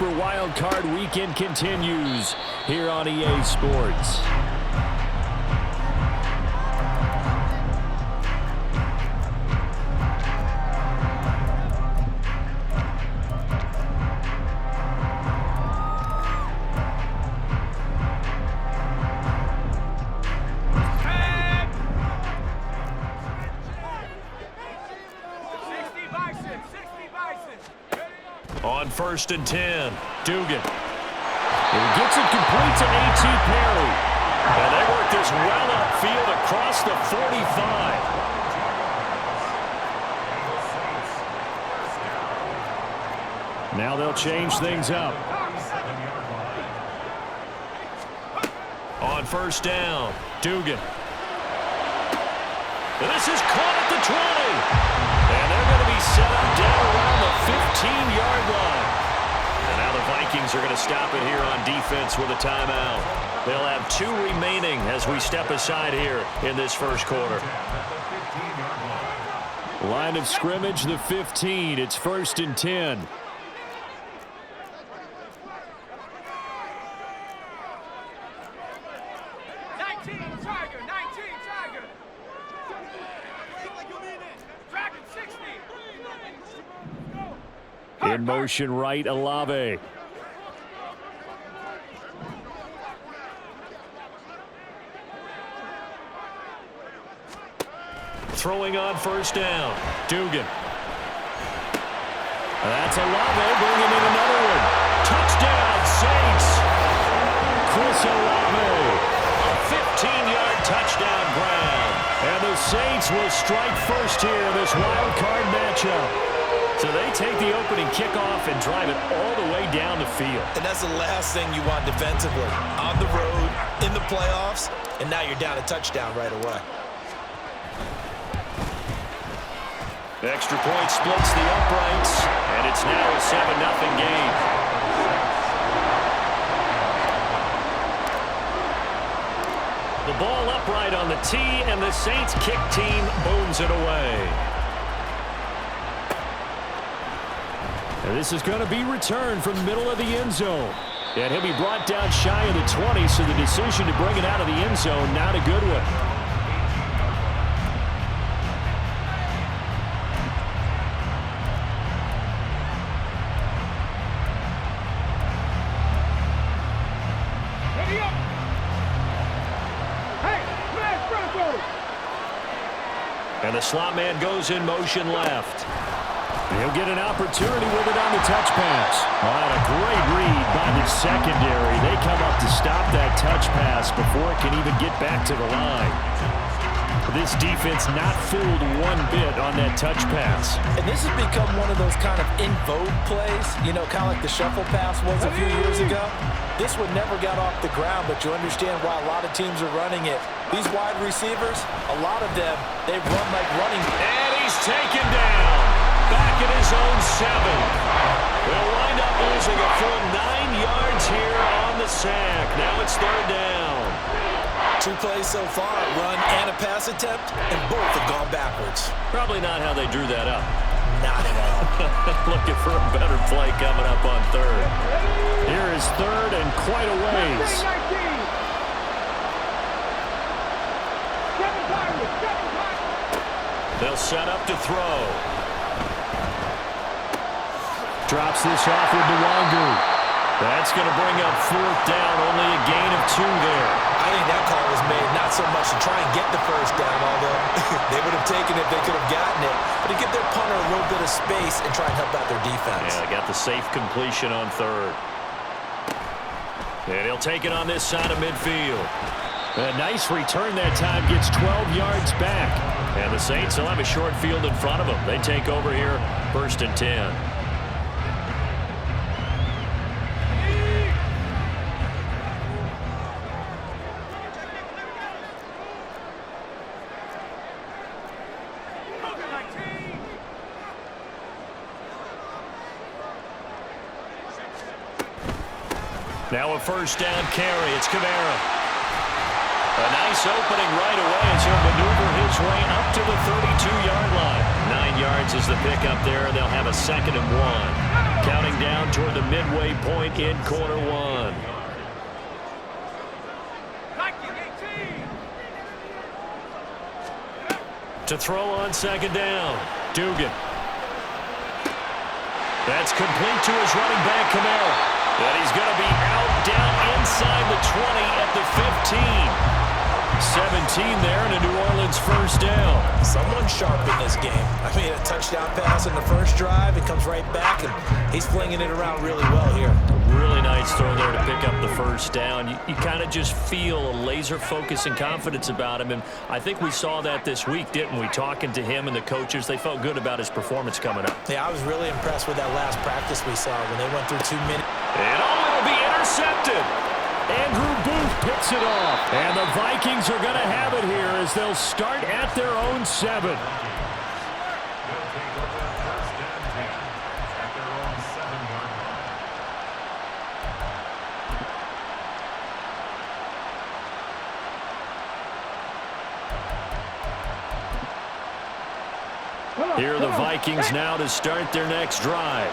Super Wildcard weekend continues here on EA Sports. On 1st and 10, Dugan. And he gets it complete to A.T. Perry. And they work this well upfield across the 45. Now they'll change things up. On 1st down, Dugan. And this is caught at the 20. And they're going to be set up down around the 15-yard line. And now the Vikings are going to stop it here on defense with a timeout. They'll have 2 remaining as we step aside here in this first quarter. Line of scrimmage, the 15. It's 1st and 10. In motion right, Olave. Throwing on 1st down, Dugan. That's Olave bringing in another one. Touchdown, Saints. Chris Olave. A 15-yard touchdown grab. And the Saints will strike first here in this wild card matchup. So they take the opening kickoff and drive it all the way down the field. And that's the last thing you want defensively. On the road, in the playoffs, and now you're down a touchdown right away. The extra point splits the uprights, and it's now a 7-0 game. The ball upright on the tee, and the Saints kick team booms it away. And this is going to be returned from the middle of the end zone. And he'll be brought down shy of the 20, so the decision to bring it out of the end zone, not a good one. And the slot man goes in motion left. He'll get an opportunity with it on the touch pass. Oh, a great read by the secondary. They come up to stop that touch pass before it can even get back to the line. This defense not fooled one bit on that touch pass. And this has become one of those kind of in vogue plays, you know, kind of like the shuffle pass was a few years ago. This one never got off the ground, but you understand why a lot of teams are running it. These wide receivers, a lot of them, they run like running. And he's taken down. Back at his own 7. They'll wind up losing a full 9 yards here on the sack. Now it's 3rd down. 2 plays so far, run and a pass attempt, and both have gone backwards. Probably not how they drew that up. Not at all. Looking for a better play coming up on 3rd. Here is 3rd and quite a ways. They'll set up to throw. Drops this off with Nwangu. That's going to bring up 4th down, only a gain of 2 there. I think that call was made not so much to try and get the 1st down, although they would have taken it, they could have gotten it, but to give their punter a little bit of space and try and help out their defense. Yeah, got the safe completion on 3rd. And he'll take it on this side of midfield. A nice return that time, gets 12 yards back. And the Saints will have a short field in front of them. They take over here, 1st and 10. Now a 1st down carry. It's Kamara. A nice opening right away as he'll maneuver his way up to the 32-yard line. 9 yards is the pickup there. They'll have a 2nd and 1. counting down toward the midway point in quarter one. To throw on second down. Dugan. That's complete to his running back, Kamara. And he's going to be out down inside the 20 at the 15. 17 there and a New Orleans first down. Someone sharp in this game. I mean, a touchdown pass in the first drive. It comes right back, and he's flinging it around really well here. Really nice throw there to pick up the first down. You kind of just feel a laser focus and confidence about him, and I think we saw that this week, didn't we? Talking to him and the coaches, they felt good about his performance coming up. Yeah, I was really impressed with that last practice we saw when they went through 2 minutes. And it'll be intercepted. Andrew Booth picks it off. And the Vikings are going to have it here as they'll start at their own 7. Here are the Vikings now to start their next drive.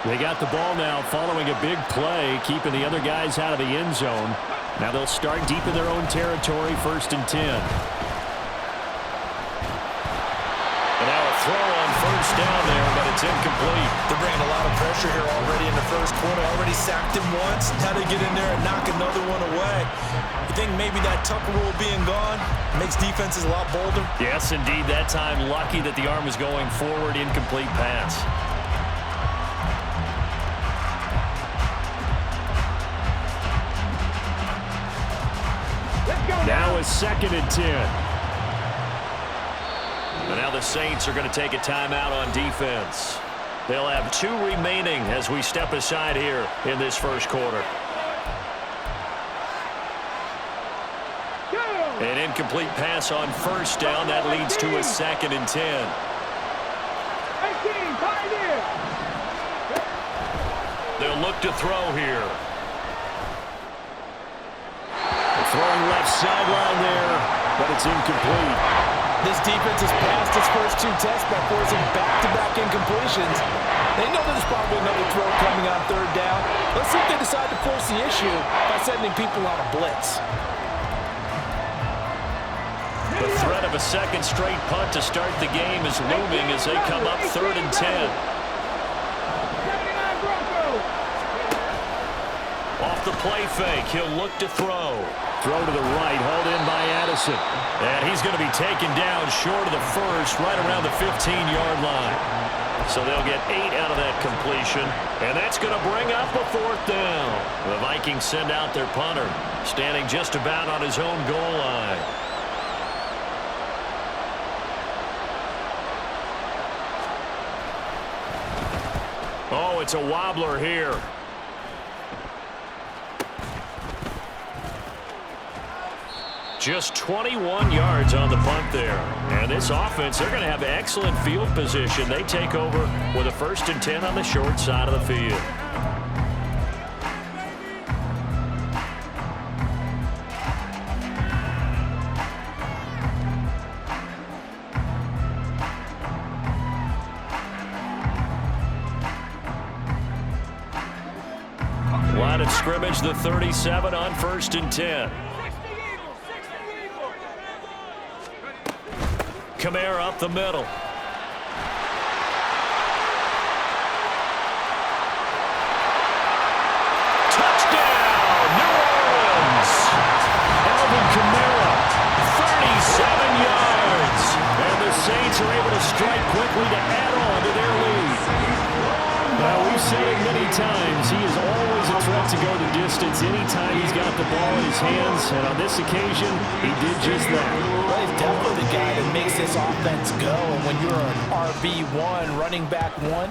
They got the ball now following a big play, keeping the other guys out of the end zone. Now they'll start deep in their own territory, 1st and 10. And now a throw on first down there, but it's incomplete. They're bringing a lot of pressure here already in the first quarter. Already sacked him once. Now they get in there and knock another one away. You think maybe that Tucker rule being gone makes defenses a lot bolder? Yes, indeed. That time, lucky that the arm was going forward, incomplete pass. Now a 2nd and 10. And now the Saints are going to take a timeout on defense. They'll have 2 remaining as we step aside here in this first quarter. An incomplete pass on first down. That leads to a 2nd and 10. They'll look to throw here. Throwing left sideline there, but it's incomplete. This defense has passed its first 2 tests by forcing back-to-back incompletions. They know there's probably another throw coming on 3rd down. Let's see if they decide to force the issue by sending people on a blitz. The threat of a 2nd straight punt to start the game is looming as they come up 3rd and 10. Off the play fake, he'll look to throw. Throw to the right, hauled in by Addison. And he's going to be taken down short of the first, right around the 15-yard line. So they'll get 8 out of that completion, and that's going to bring up a 4th down. The Vikings send out their punter, standing just about on his own goal line. Oh, it's a wobbler here. Just 21 yards on the punt there. And this offense, they're going to have excellent field position. They take over with a 1st and 10 on the short side of the field. Line of scrimmage, the 37 on 1st and 10. Kamara up the middle. Touchdown, New Orleans. Alvin Kamara, 37 yards. And the Saints are able to strike quickly to add on to their lead. Well, we've said it many times. He is always a threat to go the distance anytime he's got the ball in his hands. And on this occasion, he did just that. Well, he's definitely the guy that makes this offense go. And when you're an RB1, running back 1,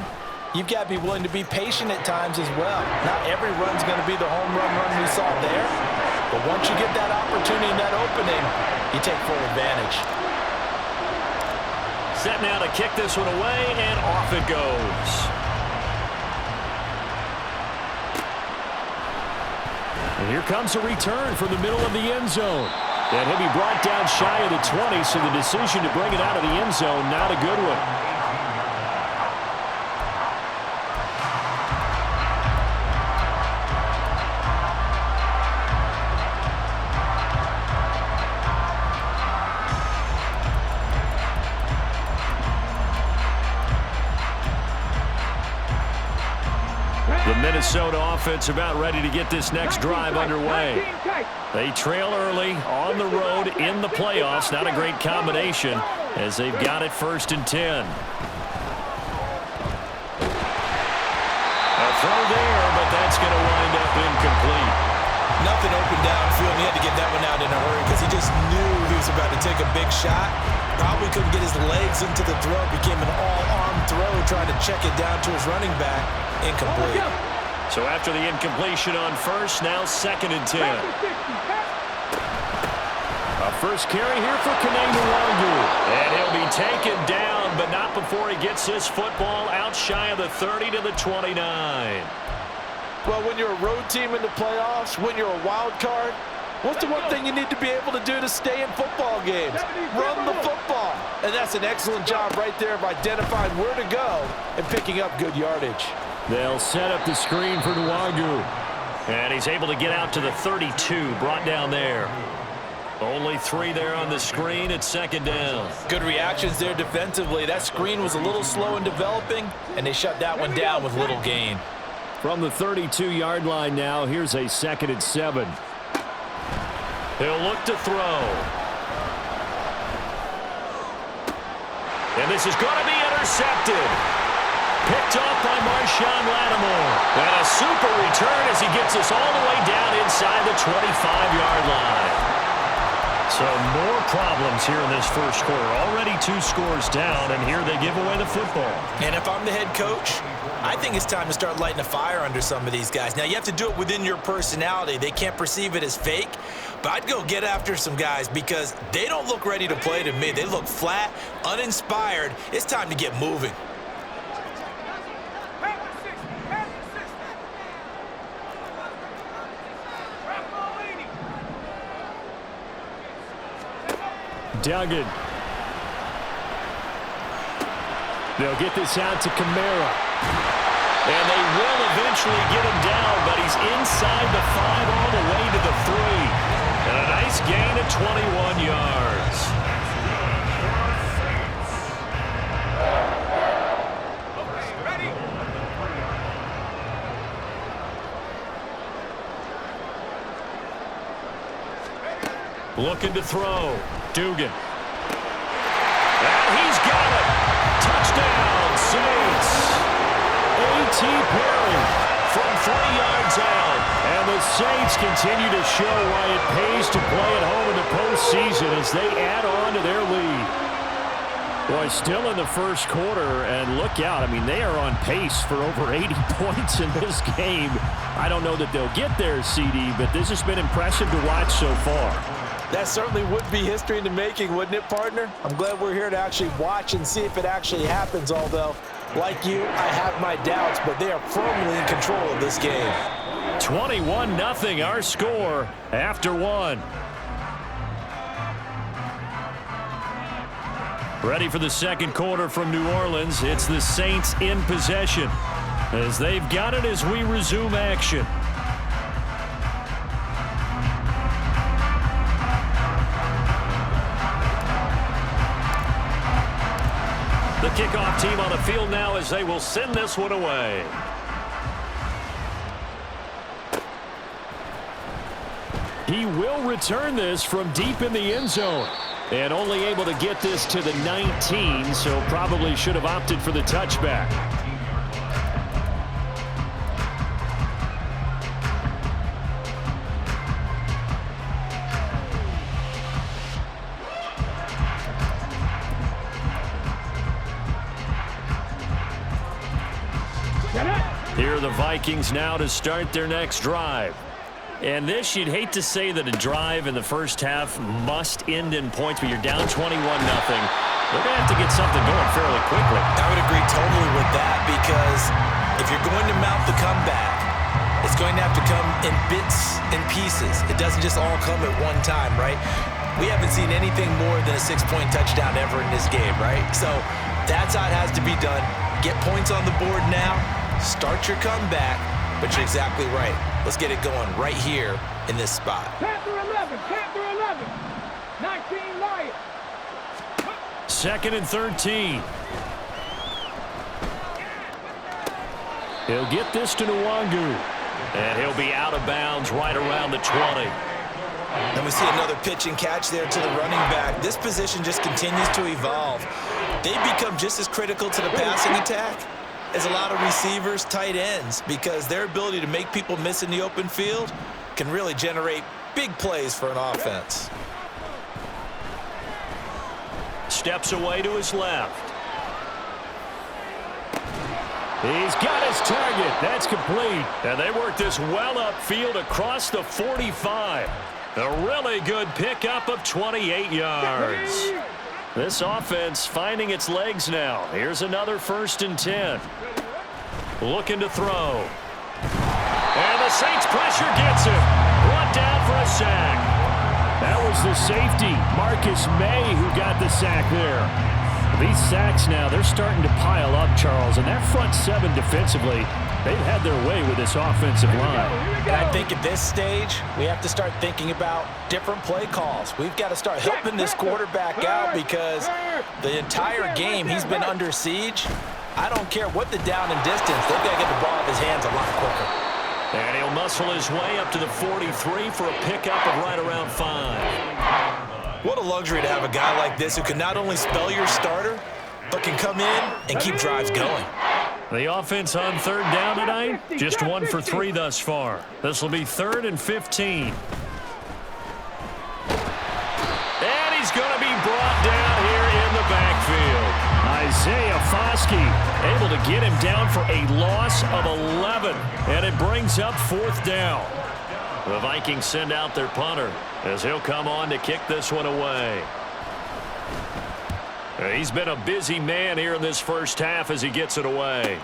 you've got to be willing to be patient at times as well. Not every run's going to be the home run we saw there. But once you get that opportunity and that opening, you take full advantage. Set now to kick this one away, and off it goes. And here comes a return from the middle of the end zone. And he'll be brought down shy of the 20, so the decision to bring it out of the end zone, not a good one. Minnesota offense about ready to get this next drive underway. They trail early on the road in the playoffs. Not a great combination as they've got it 1st and 10. A throw there, but that's going to wind up incomplete. Nothing open downfield. He had to get that one out in a hurry because he just knew he was about to take a big shot. Probably couldn't get his legs into the throw. Became an all-arm throw, trying to check it down to his running back. Incomplete. So after the incompletion on 1st, now 2nd and 10. A first carry here for Kanenu. And he'll be taken down, but not before he gets this football out shy of the 30 to the 29. Well, when you're a road team in the playoffs, when you're a wild card, what's the one thing you need to be able to do to stay in football games? Run the football. And that's an excellent job right there of identifying where to go and picking up good yardage. They'll set up the screen for Nwangu. And he's able to get out to the 32, brought down there. Only 3 there on the screen at 2nd down. Good reactions there defensively. That screen was a little slow in developing, and they shut that one down with little gain. From the 32-yard line now, here's a 2nd and 7. He'll look to throw. And this is going to be intercepted. Picked off by Marshawn Lattimore. And a super return as he gets us all the way down inside the 25-yard line. So more problems here in this first quarter. Already 2 scores down, and here they give away the football. And if I'm the head coach, I think it's time to start lighting a fire under some of these guys. Now, you have to do it within your personality. They can't perceive it as fake. But I'd go get after some guys because they don't look ready to play to me. They look flat, uninspired. It's time to get moving. Duggan. They'll get this out to Kamara. And they will eventually get him down, but he's inside the 5 all the way to the 3. And a nice gain of 21 yards. Looking to throw. Dugan. And he's got it. Touchdown, Saints. A.T. Perry from 3 yards out. And the Saints continue to show why it pays to play at home in the postseason as they add on to their lead. Boy, still in the first quarter, and look out. I mean, they are on pace for over 80 points in this game. I don't know that they'll get there, CD, but this has been impressive to watch so far. That certainly would be history in the making, wouldn't it, partner? I'm glad we're here to actually watch and see if it actually happens, although, like you, I have my doubts, but they are firmly in control of this game. 21-0 our score after 1. Ready for the second quarter from New Orleans. It's the Saints in possession as they've got it as we resume action. The kickoff team on the field now as they will send this one away. He will return this from deep in the end zone. And only able to get this to the 19, so probably should have opted for the touchback. Here are the Vikings now to start their next drive. And this, you'd hate to say that a drive in the first half must end in points, but you're down 21-0. They're going to have to get something going fairly quickly. I would agree totally with that because if you're going to mount the comeback, it's going to have to come in bits and pieces. It doesn't just all come at one time, right? We haven't seen anything more than a 6-point touchdown ever in this game, right? So that's how it has to be done. Get points on the board now. Start your comeback, but you're exactly right. Let's get it going right here in this spot. Panther 11, 19 Lions. 2nd and 13. He'll get this to Nwangu. And he'll be out of bounds right around the 20. And we see another pitch and catch there to the running back. This position just continues to evolve. They become just as critical to the passing attack as a lot of receivers, tight ends, because their ability to make people miss in the open field can really generate big plays for an offense. Steps away to his left. He's got his target. That's complete. And they work this well upfield across the 45. A really good pickup of 28 yards. This offense finding its legs now. Here's another 1st and 10. Looking to throw. And the Saints pressure gets him. Brought down for a sack. That was the safety, Marcus May, who got the sack there. These sacks now, they're starting to pile up, Charles. And that front 7 defensively, they've had their way with this offensive line. And I think at this stage, we have to start thinking about different play calls. We've got to start helping this quarterback out because the entire game he's been under siege. I don't care what the down and distance. They've got to get the ball out of his hands a lot quicker. And he'll muscle his way up to the 43 for a pickup of right around 5. What a luxury to have a guy like this who can not only spell your starter, but can come in and keep drives going. The offense on 3rd down tonight, just 1 for 3 thus far. This will be 3rd and 15. And he's going to be brought down here in the backfield. Isaiah Foskey able to get him down for a loss of 11. And it brings up 4th down. The Vikings send out their punter as he'll come on to kick this one away. He's been a busy man here in this first half as he gets it away.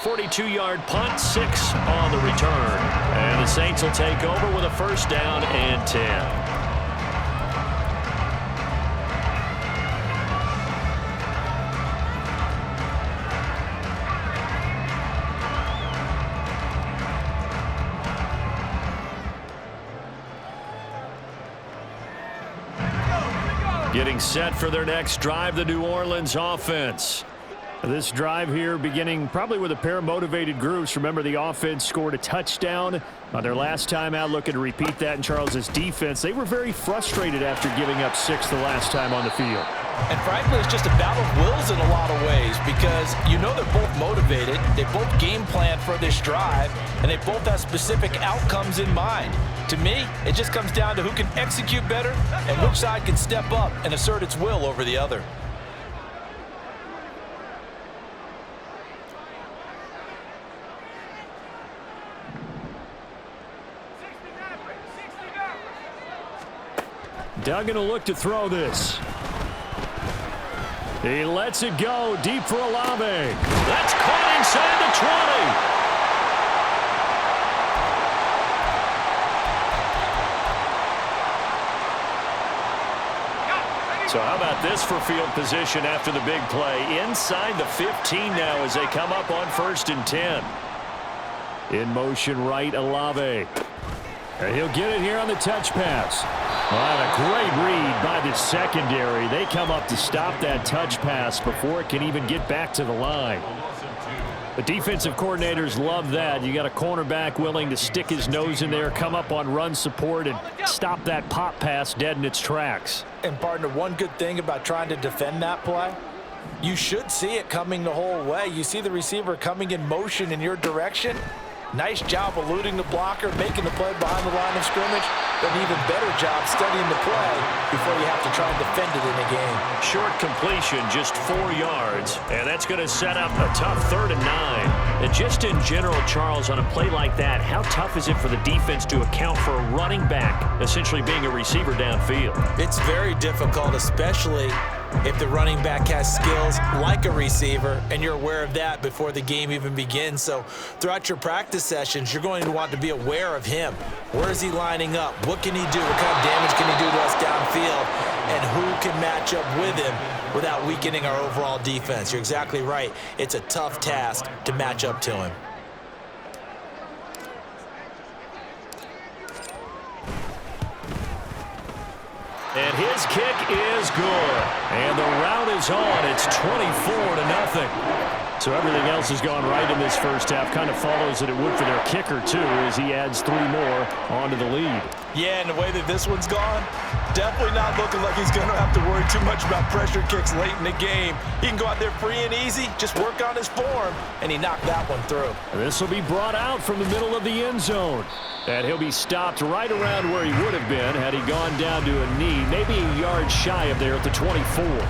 42-yard punt, 6 on the return. And the Saints will take over with a 1st down and 10. Getting set for their next drive, the New Orleans offense. This drive here beginning probably with a pair of motivated groups. Remember, the offense scored a touchdown on their last time out. Looking to repeat that in Charles's defense. They were very frustrated after giving up 6 the last time on the field. And frankly, it's just a battle of wills in a lot of ways because you know they're both motivated. They both game plan for this drive, and they both have specific outcomes in mind. To me, it just comes down to who can execute better and which side can step up and assert its will over the other. Duggan will look to throw this. He lets it go deep for Olave. That's caught inside the 20. So how about this for field position after the big play? Inside the 15 now as they come up on 1st and 10. In motion right, Olave. And he'll get it here on the touch pass. Well, a great read by the secondary. They come up to stop that touch pass before it can even get back to the line. The defensive coordinators love that. You got a cornerback willing to stick his nose in there, come up on run support, and stop that pop pass dead in its tracks. And, partner, one good thing about trying to defend that play, you should see it coming the whole way. You see the receiver coming in motion in your direction. Nice job eluding the blocker, making the play behind the line of scrimmage, but an even better job studying the play before you have to try and defend it in a game. Short completion, just 4 yards, and that's going to set up a tough 3rd and 9. And just in general, Charles, on a play like that, how tough is it for the defense to account for a running back essentially being a receiver downfield? It's very difficult, especially if the running back has skills like a receiver, and you're aware of that before the game even begins. So throughout your practice sessions, you're going to want to be aware of him. Where is he lining up? What can he do? What kind of damage can he do to us downfield? And who can match up with him without weakening our overall defense? You're exactly right. It's a tough task to match up to him. And his kick is good. And the rout is on. It's 24-0. So everything else has gone right in this first half. Kind of follows that it would for their kicker, too, as he adds 3 more onto the lead. Yeah, and the way that this one's gone, definitely not looking like he's going to have to worry too much about pressure kicks late in the game. He can go out there free and easy, just work on his form, and he knocked that one through. This will be brought out from the middle of the end zone. And he'll be stopped right around where he would have been had he gone down to a knee, maybe a yard shy of there at the 24.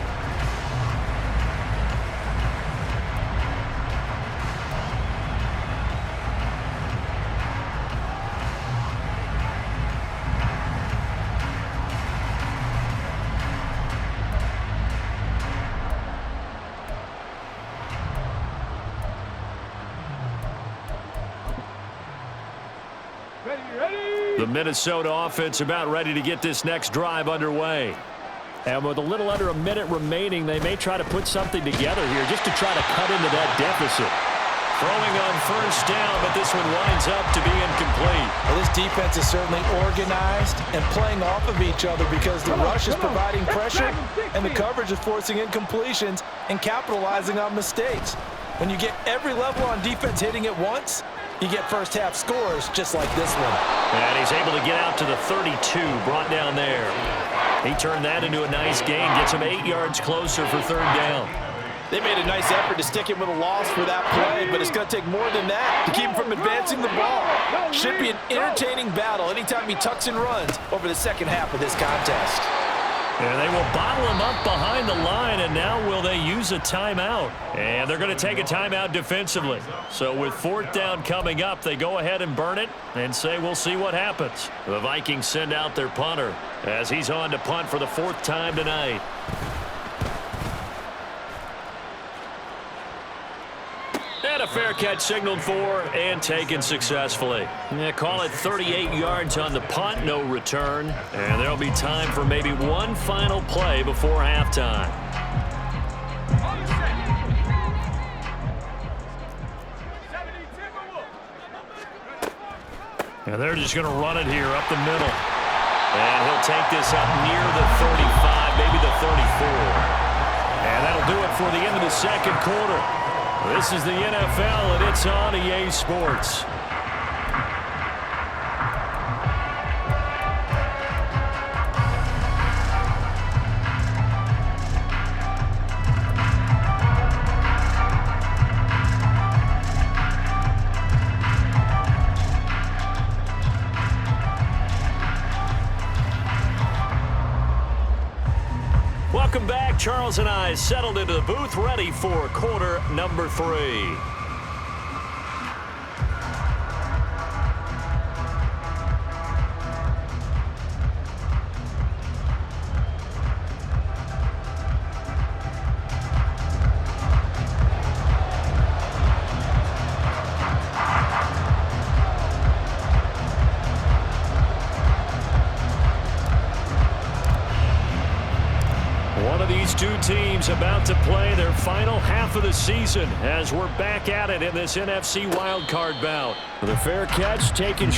The Minnesota offense about ready to get this next drive underway. And with a little under a minute remaining, they may try to put something together here just to try to cut into that deficit. Throwing on first down, but this one winds up to be incomplete. Well, this defense is certainly organized and playing off of each other because the rush is providing pressure and the coverage is forcing incompletions and capitalizing on mistakes. When you get every level on defense hitting at once, you get first half scores just like this one. And he's able to get out to the 32, brought down there. He turned that into a nice gain, gets him 8 yards closer for third down. They made a nice effort to stick him with a loss for that play, but it's going to take more than that to keep him from advancing the ball. Should be an entertaining battle anytime he tucks and runs over the second half of this contest. And they will bottle him up behind the line, and now will they use a timeout? And they're going to take a timeout defensively. So with fourth down coming up, they go ahead and burn it and say we'll see what happens. The Vikings send out their punter as he's on to punt for the 4th time tonight. And a fair catch signaled for and taken successfully. Yeah, call it 38 yards on the punt, no return. And there'll be time for maybe one final play before halftime. And they're just going to run it here up the middle. And he'll take this up near the 35, maybe the 34. And that'll do it for the end of the second quarter. This is the NFL, and it's on EA Sports. Welcome back. Charles and I settled into the booth, ready for quarter number 3. One of these two teams about to play their final half of the season as we're back at it in this NFC Wildcard bout. The fair catch taken.